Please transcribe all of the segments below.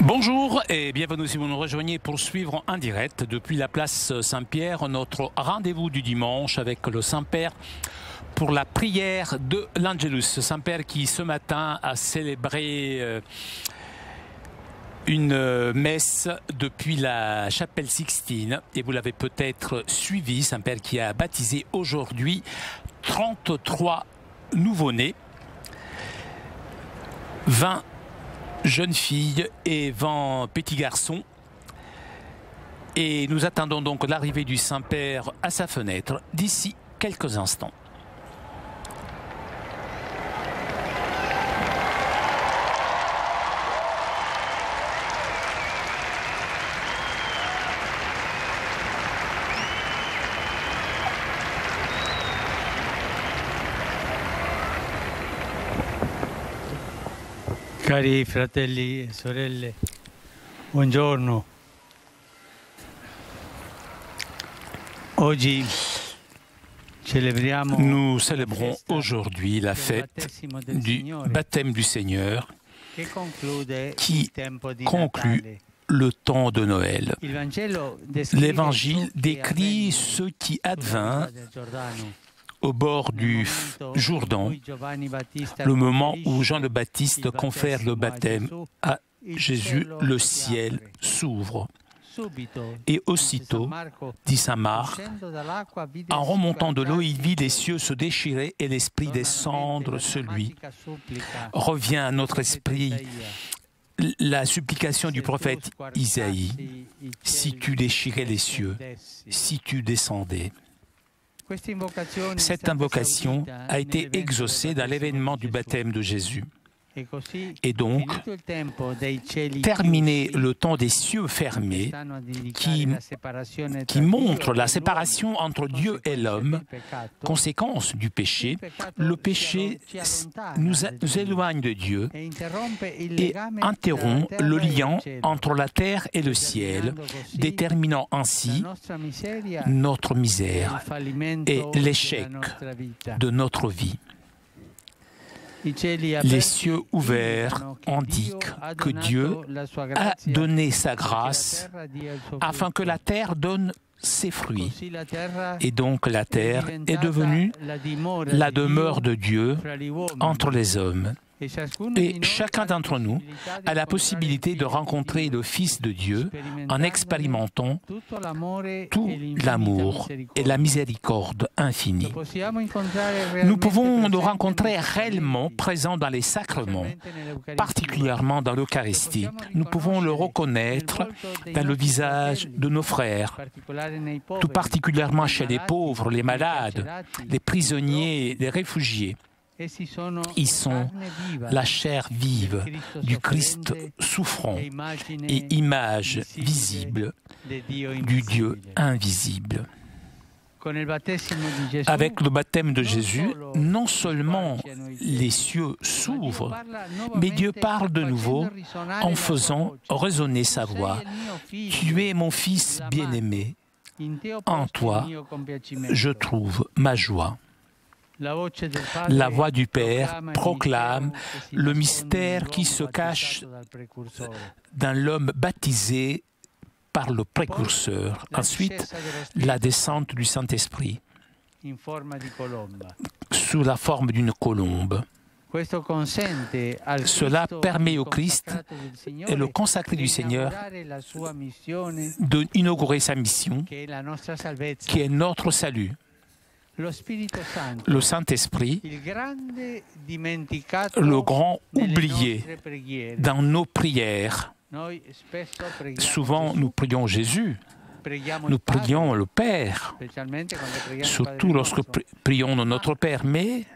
Bonjour et bienvenue si vous nous rejoignez pour suivre en direct depuis la place Saint-Pierre notre rendez-vous du dimanche avec le Saint-Père pour la prière de l'Angelus. Saint-Père qui ce matin a célébré une messe depuis la chapelle Sixtine et vous l'avez peut-être suivi, Saint-Père qui a baptisé aujourd'hui 33 nouveau-nés, 20 jeunes filles et 20 petits garçons. Et nous attendons donc l'arrivée du Saint-Père à sa fenêtre d'ici quelques instants. Cari fratelli e sorelle, buongiorno. Oggi nous célébrons aujourd'hui la fête du baptême du Seigneur qui conclut le temps de Noël. L'Évangile décrit ce qui advint au bord du Jourdain, le moment où Jean le Baptiste confère le baptême à Jésus, le ciel s'ouvre. Et aussitôt, dit saint Marc, en remontant de l'eau, il vit les cieux se déchirer et l'Esprit descendre sur lui. Revient à notre esprit la supplication du prophète Isaïe, « Si tu déchirais les cieux, si tu descendais ». Cette invocation a été exaucée dans l'événement du baptême de Jésus. Et donc, terminé le temps des cieux fermés qui montre la séparation entre Dieu et l'homme, conséquence du péché, le péché nous éloigne de Dieu et interrompt le lien entre la terre et le ciel, déterminant ainsi notre misère et l'échec de notre vie. Les cieux ouverts indiquent que Dieu a donné sa grâce afin que la terre donne ses fruits. Et donc la terre est devenue la demeure de Dieu entre les hommes. Et chacun d'entre nous a la possibilité de rencontrer le Fils de Dieu en expérimentant tout l'amour et la miséricorde infinie. Nous pouvons nous rencontrer réellement présents dans les sacrements, particulièrement dans l'Eucharistie. Nous pouvons le reconnaître dans le visage de nos frères, tout particulièrement chez les pauvres, les malades, les prisonniers, les réfugiés. Ils sont la chair vive du Christ souffrant et image visible du Dieu invisible. Avec le baptême de Jésus, non seulement les cieux s'ouvrent, mais Dieu parle de nouveau en faisant résonner sa voix. « Tu es mon Fils bien-aimé, en toi je trouve ma joie. » La voix du Père proclame le mystère qui se cache dans l'homme baptisé par le précurseur. Ensuite, la descente du Saint-Esprit sous la forme d'une colombe. Cela permet au Christ et le consacré du Seigneur d'inaugurer sa mission, qui est notre salut. Le Saint-Esprit, le grand oublié dans nos prières. Souvent, nous prions Jésus, nous prions le Père, surtout lorsque prions notre Père, mais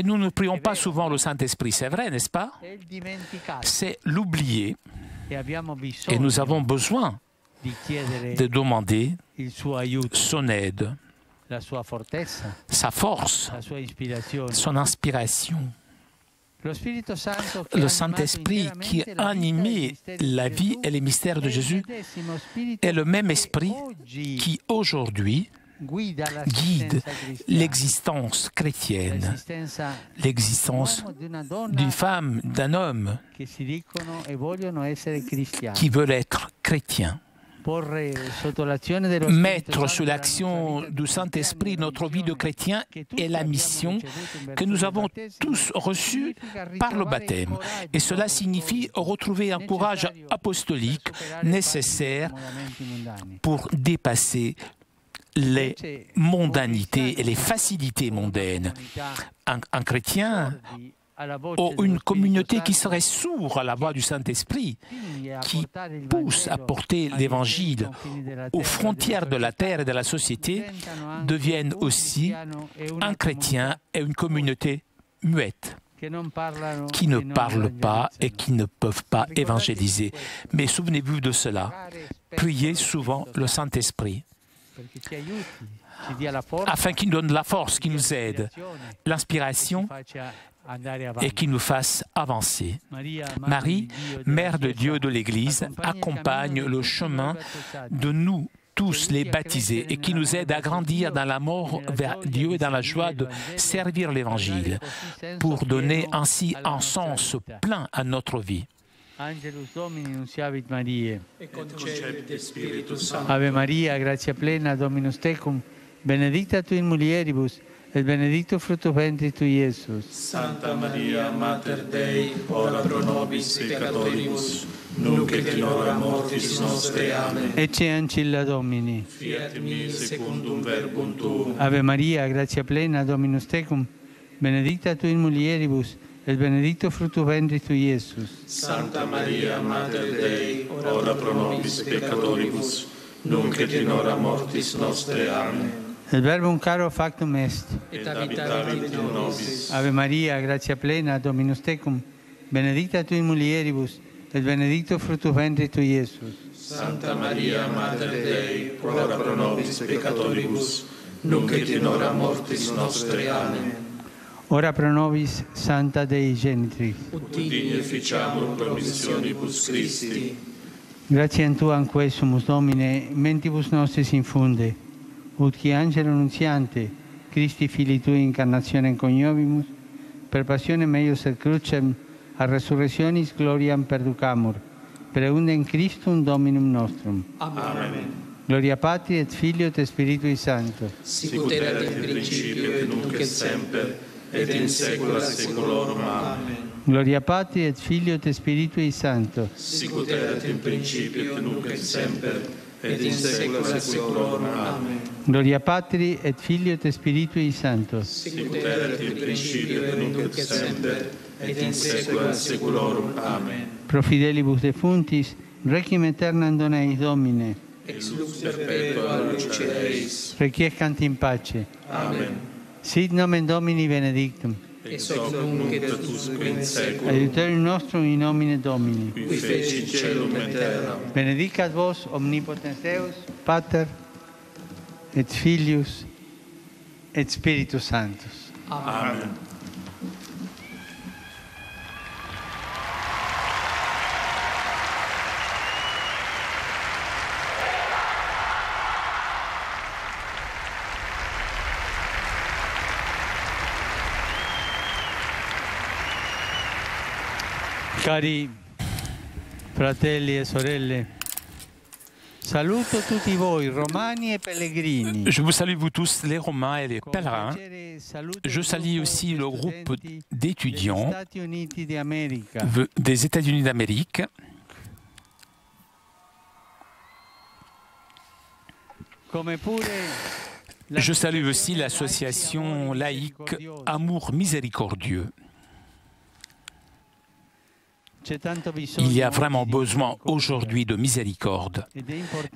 nous ne prions pas souvent le Saint-Esprit, c'est vrai, n'est-ce pas? C'est l'oublié, et nous avons besoin de demander son aide, sa force, son inspiration. Le Saint-Esprit qui a animé la vie et les mystères de Jésus est le même esprit qui aujourd'hui guide l'existence chrétienne, l'existence d'une femme, d'un homme qui veulent être chrétiens. Mettre sous l'action du Saint-Esprit notre vie de chrétien est la mission que nous avons tous reçue par le baptême. Et cela signifie retrouver un courage apostolique nécessaire pour dépasser les mondanités et les facilités mondaines. Un chrétien ou une communauté qui serait sourde à la voix du Saint-Esprit, qui pousse à porter l'Évangile aux frontières de la terre et de la société, deviennent aussi un chrétien et une communauté muette, qui ne parlent pas et qui ne peuvent pas évangéliser. Mais souvenez-vous de cela, priez souvent le Saint-Esprit, afin qu'il nous donne la force, qu'il nous aide, l'inspiration, et qui nous fasse avancer. Marie, Mère de Dieu de l'Église, accompagne le chemin de nous tous les baptisés et qui nous aide à grandir dans l'amour vers Dieu et dans la joie de servir l'Évangile pour donner ainsi un sens plein à notre vie. Angelus Domini nunciavit Mariae. Et concepit Spiritus Sanctus. Ave Maria, gratia plena, Dominus tecum, benedicta tu in mulieribus, et benedictus fructus ventris tui, Iesus. Santa Maria, Mater Dei, ora pro nobis peccatoribus, nunc et in hora mortis nostre. Amen. Ecce ancilla Domini. Fiat mi secundum verbum tuum. Ave Maria, gratia plena, Dominus tecum, benedicta tu in mulieribus, et benedictus fructus ventris tui, Iesus. Santa Maria, Mater Dei, ora pro nobis peccatoribus, nunc et in hora mortis nostre. Amen. Il verbum caro factum est. Et habitavit in nobis. Ave Maria, gratia plena, Dominus tecum, benedicta tu in mulieribus, et benedictus fructus ventris tui, Iesus. Santa Maria, Mater Dei, ora pro nobis peccatoribus, nunc et in hora mortis nostre. Amen. Ora pro nobis, Santa Dei Genitrix. Ut digne ficiamur promissionibus Christi. Gratiam Tuam quae sumus Domine, mentibus nostris infunde, ut qui angelo nuntiante, Christi Filii Tui incarnationem coniovimus, per passionem eius et crucem, a resurrectionis gloriam perducamur, per eundem Christum Dominum nostrum. Amen. Gloria Patri et Filio et Spiritui Sancto. Sicut erat in principio et nunc et semper, et in saecula saeculorum. Amen. Gloria Patri et Filio et Spiritui Sancto. Sicut erat in principio et nunc et semper, et in saecula saeculorum. Amen. Gloria Patri et Filio et Spiritui Sancto. Sicut erat in principio et nunc et semper, et in saecula saeculorum. Amen. Pro fidelibus defuntis, requiem aeternam dona eis Domine. Ex lux perpetua luce eis. Requiescant in pace. Amen. Sit nomen Domini benedictum. Ex hoc nunc et usque in saeculum. Aiuterium nostrum in nomine Domini. Qui feci caelum et terram. Benedicat vos omnipotens Deus, Pater et Filius et Spiritus Sanctus. Amen. Cari fratelli e sorelle, saluto tutti voi, romani e pellegrini. Je vous salue vous tous, les Romains et les pèlerins. Je salue aussi le groupe d'étudiants des États-Unis d'Amérique. Je salue aussi l'association laïque Amour Miséricordieux. Il y a vraiment besoin aujourd'hui de miséricorde.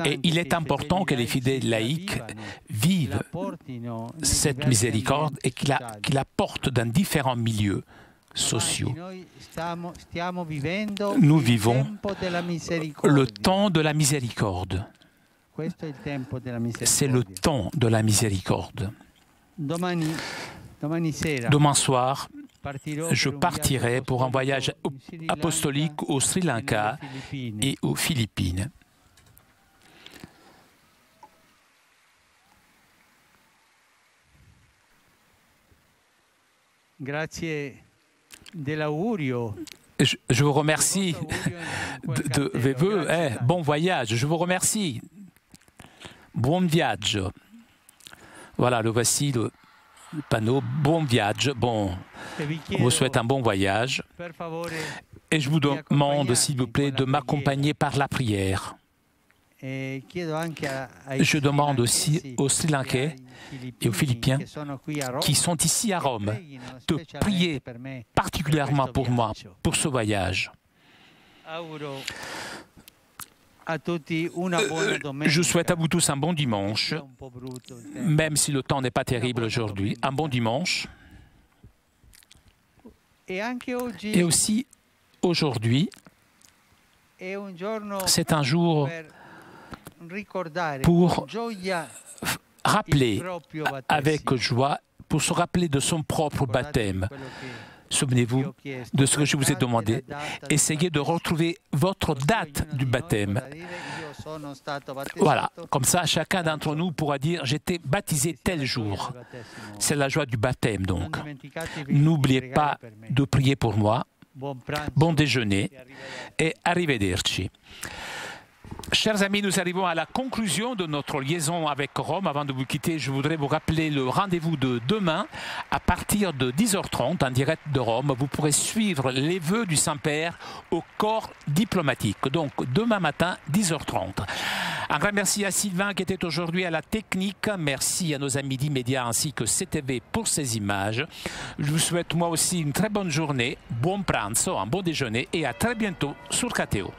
Et il est important que les fidèles laïcs vivent cette miséricorde et qu'ils la portent dans différents milieux sociaux. Nous vivons le temps de la miséricorde. C'est le temps de la miséricorde. Demain soir, je partirai pour un voyage apostolique au Sri Lanka et aux Philippines. Je vous remercie de vos vœux. Bon voyage. Je vous remercie. Buon viaggio. Voilà, le voici le panneau. Bon viaggio. Bon, on vous souhaite un bon voyage. Et je vous demande, s'il vous plaît, de m'accompagner par la prière. Je demande aussi aux Sri Lankais et aux Philippiens qui sont ici à Rome de prier particulièrement pour moi, pour ce voyage. Je souhaite à vous tous un bon dimanche, même si le temps n'est pas terrible aujourd'hui. Un bon dimanche. Et aussi, aujourd'hui, c'est un jour pour rappeler avec joie, pour se rappeler de son propre baptême. Souvenez-vous de ce que je vous ai demandé. Essayez de retrouver votre date du baptême. Voilà, comme ça, chacun d'entre nous pourra dire « j'étais baptisé tel jour ». C'est la joie du baptême, donc. N'oubliez pas de prier pour moi. Bon déjeuner et arrivederci. Chers amis, nous arrivons à la conclusion de notre liaison avec Rome. Avant de vous quitter, je voudrais vous rappeler le rendez-vous de demain à partir de 10h30 en direct de Rome. Vous pourrez suivre les vœux du Saint-Père au corps diplomatique. Donc demain matin, 10h30. Un grand merci à Sylvain qui était aujourd'hui à la technique. Merci à nos amis d'Immédiat ainsi que CTV pour ces images. Je vous souhaite moi aussi une très bonne journée, buon pranzo, un bon déjeuner et à très bientôt sur KTO.